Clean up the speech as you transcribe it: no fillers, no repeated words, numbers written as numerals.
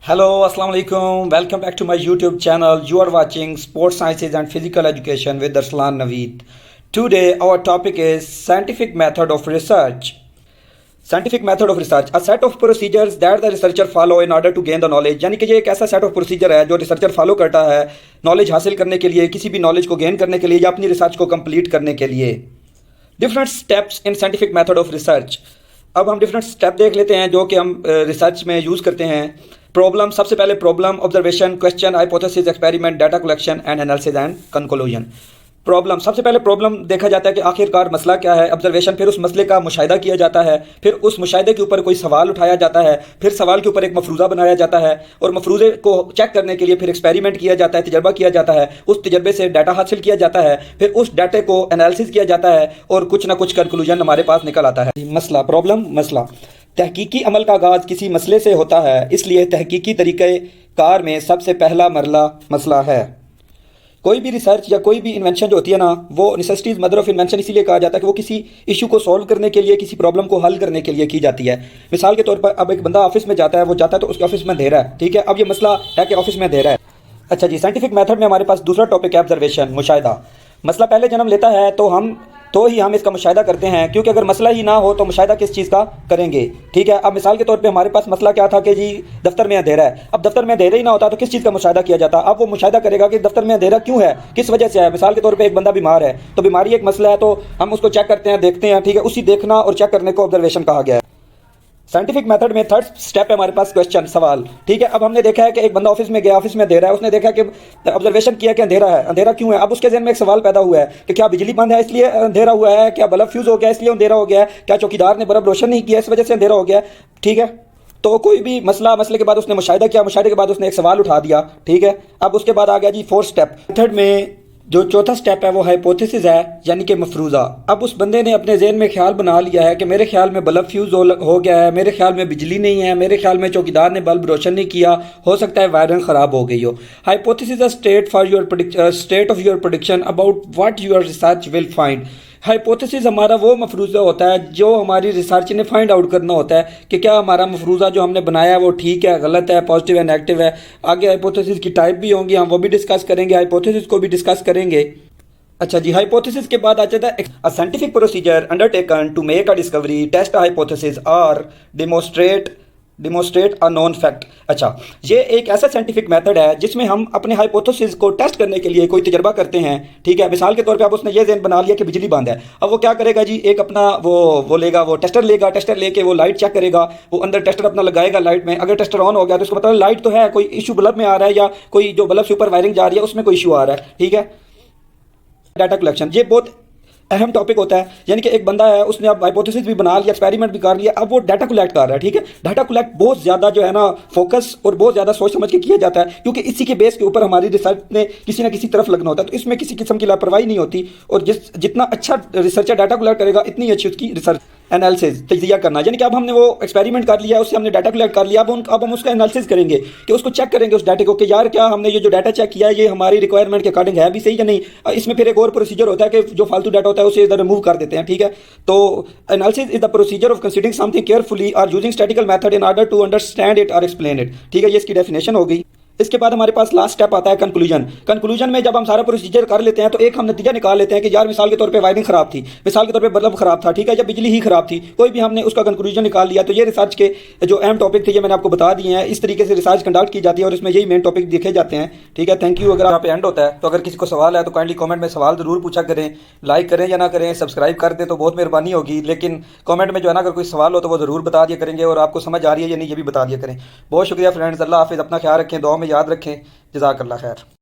Hello, Assalamu alaikum. Welcome back to my YouTube channel. You are watching Sports Sciences and Physical Education with Arslan Naveed. Today, our topic is scientific method of research. Scientific method of research, a set of procedures that the researcher follow in order to gain the knowledge. यानी कि ये एक ऐसा set of procedure है जो researcher follow करता है knowledge हासिल करने के लिए, किसी भी नॉलेज को गेन करने के लिए या अपनी रिसर्च को कंप्लीट करने के लिए. Different steps in scientific method of research. अब हम डिफरेंट स्टेप देख लेते हैं जो कि हम रिसर्च में यूज़ करते हैं. प्रॉब्लम, सबसे पहले problem, observation, question, hypothesis, experiment, data collection and analysis and conclusion. Problem, सबसे पहले प्रॉब्लम देखा जाता है कि आखिरकार मसला क्या है. ऑब्जर्वेशन, फिर उस मसले का मुशाहिदा किया जाता है, फिर उस मुशाहिदे के ऊपर कोई सवाल उठाया जाता है, फिर सवाल के ऊपर एक मफरूज़ा बनाया जाता है और मफरूज़े को चेक करने के लिए फिर एक्सपेरिमेंट किया जाता है, तजर्बा किया जाता है, उस तजर्बे से डाटा हासिल किया जाता है, फिर उस डाटे को एनालिसिस किया जाता है और कुछ ना कुछ कंक्लूजन हमारे पास निकल आता है. मसला, प्रॉब्लम, मसला. तहकीकी अमल का आगाज़ किसी मसले से होता है, इसलिए तहकीकी तरीक़े कार में सबसे पहला मरला मसला है. कोई भी रिसर्च या कोई भी इन्वेंशन जो होती है ना, वो necessity is mother of invention इसीलिए कहा जाता है कि वो किसी इशू को सॉल्व करने के लिए, किसी प्रॉब्लम को हल करने के लिए की जाती है. मिसाल के तौर पर अब एक बंदा ऑफिस में जाता है, वो जाता है तो उसके ऑफिस में अंधेरा है, ठीक है. अब ये मसला है कि ऑफिस में अंधेरा है. अच्छा जी, साइंटिफिक मेथड में हमारे पास दूसरा टॉपिक है ऑब्जर्वेशन, मुशाहिदा. मसला पहले जन्म लेता है तो ही हम इसका मुशाहिदा करते हैं, क्योंकि अगर मसला ही ना हो तो मुशाहिदा किस चीज़ का करेंगे, ठीक है. अब मिसाल के तौर पे हमारे पास मसला क्या था कि जी दफ्तर में अंधेरा है. अब दफ्तर में अंधेरा ही ना होता तो किस चीज़ का मुशाहिदा किया जाता. अब वो मुशाहिदा करेगा कि दफ्तर में अंधेरा क्यों है, किस वजह से है. मिसाल के तौर पर एक बंदा बीमार है तो बीमारी एक मसला है, तो हम उसको चेक करते हैं, देखते हैं, ठीक है. उसी देखना और चेक करने को ऑब्जर्वेशन कहा गया है. साइंटिफिक मेथड में थर्ड स्टेप है हमारे पास क्वेश्चन, सवाल, ठीक है. अब हमने देखा है कि एक बंदा ऑफिस में गया, ऑफिस में अंधेरा है, उसने देखा कि ऑब्जर्वेशन किया कि अंधेरा है, अंधेरा क्यों है. अब उसके जहन में एक सवाल पैदा हुआ है कि क्या बिजली बंद है इसलिए अंधेरा हुआ है, क्या बल्ब फ्यूज हो गया इसलिए अंधेरा हो गया है, क्या चौकीदार ने बल्ब रोशन नहीं किया इस वजह से अंधेरा हो गया, ठीक है. तो कोई भी मसले के बाद उसने मुशाहिदा किया, मुशाहिदे के बाद उसने एक सवाल उठा दिया, ठीक है. अब उसके बाद आ गया जी फोर्थ स्टेप. मेथड में जो चौथा स्टेप है वो हाइपोथेसिस है, यानी कि मफरूज़ा. अब उस बंदे ने अपने जहन में ख्याल बना लिया है कि मेरे ख्याल में बल्ब फ्यूज़ हो गया है, मेरे ख्याल में बिजली नहीं है, मेरे ख्याल में चौकीदार ने बल्ब रोशन नहीं किया, हो सकता है वायरिंग ख़राब हो गई हो. Hypothesis a state of your prediction about what your research will find. Hypothesis हमारा वो मफरूज़ा होता है जो हमारी रिसर्च ने फाइंड आउट करना होता है कि क्या हमारा मफरूज़ा जो हमने बनाया है वो ठीक है, गलत है, पॉजिटिव है, नेगेटिव है. आगे हाइपोथेसिस की टाइप भी होंगी, हम वो भी डिस्कस करेंगे, हाइपोथेसिस को भी डिस्कस करेंगे. अच्छा जी, हाइपोथेसिस के बाद आ जाता है a scientific procedure undertaken to make a discovery, test a hypothesis और डिमोस्ट्रेट अ नॉन फैक्ट. अच्छा, ये एक ऐसा साइंटिफिक मेथड है जिसमें हम अपने हाइपोथेसिस को टेस्ट करने के लिए कोई तजर्बा करते हैं, ठीक है. मिसाल के तौर पे अब उसने ये ज़हन बना लिया कि बिजली बंद है. अब वो क्या करेगा जी, एक अपना वो लेगा, वो टेस्टर लेगा, टेस्टर लेके वो लाइट चेक करेगा, वो अंदर टेस्टर अपना लगाएगा लाइट में. अगर टेस्टर ऑन हो गया तो उसको मतलब लाइट तो है, कोई इशू बल्ब में आ रहा है या कोई जो बल्ब से ऊपर वायरिंग जा रही है उसमें कोई इशू आ रहा है, ठीक है. डाटा कलेक्शन, ये बहुत अहम टॉपिक होता है. यानी कि एक बंदा है, उसने अब हाइपोथेसिस भी बना लिया, एक्सपेरिमेंट भी कर लिया, अब वो डाटा कलेक्ट कर रहा है, ठीक है. डाटा कलेक्ट बहुत ज़्यादा जो है ना फोकस और बहुत ज़्यादा सोच समझ के किया जाता है, क्योंकि इसी के बेस के ऊपर हमारी रिसर्च ने किसी ना किसी तरफ लगना होता है. तो इसमें किसी किस्म की लापरवाही नहीं होती और जितना अच्छा रिसर्चर डाटा कलेक्ट करेगा इतनी अच्छी उसकी रिसर्च. एनालिसिस, तजिया करना, यानी कि अब हमने वो एक्सपेरिमेंट कर लिया, उससे हमने डाटा कलेक्ट कर लिया, अब हम उसका एनालिसिस करेंगे कि उसको चेक करेंगे उस डाटे को कि यार क्या हमने ये जो डाटा चेक किया है ये हमारी रिक्वायरमेंट के अकॉर्डिंग है भी सही या नहीं. इसमें फिर एक और प्रोसीजर होता है कि जो फालतू डाटा होता है उसे इधर रिमूव कर देते हैं, ठीक है. तो analysis is the procedure of considering something carefully और using statical method in order to understand it और एक्सप्लेन इट, ठीक है. ये इसकी डेफिनेशन हो गई. इसके बाद हमारे पास लास्ट स्टेप आता है कंक्लूजन. कंक्लूजन में जब हम सारा प्रोसीजर कर लेते हैं तो एक हम नतीजा निकाल लेते हैं कि यार मिसाल के तौर पे वायरिंग खराब थी, मिसाल के तौर पे बल्ब खराब था, ठीक है, या बिजली ही खराब थी, कोई भी हमने उसका कंक्लूजन निकाल लिया. तो ये रिसर्च के जो अहम टॉपिक थे ये मैंने आपको बता दिए हैं. इस तरीके से रिसर्च कंडक्ट की जाती है और इसमें यही मेन टॉपिक देखे जाते हैं, ठीक है. Thank you. अगर यहाँ पे एंड होता है तो अगर किसी को सवाल है तो काइंडली कॉमेंट में सवाल ज़रूर पूछा करें. लाइक करें या ना करें, सब्सक्राइब कर दें तो बहुत मेहरबानी होगी, लेकिन कॉमेंट में जो है ना अगर कोई सवाल हो तो वो ज़रूर बता दिया करेंगे और आपको समझ आ रही है या नहीं ये भी बता दिया करें. बहुत शुक्रिया फ्रेंड्स. अल्लाह हाफिज़. अपना ख्याल रखें, दुआ में याद रखें. जज़ाकल्लाह खैर.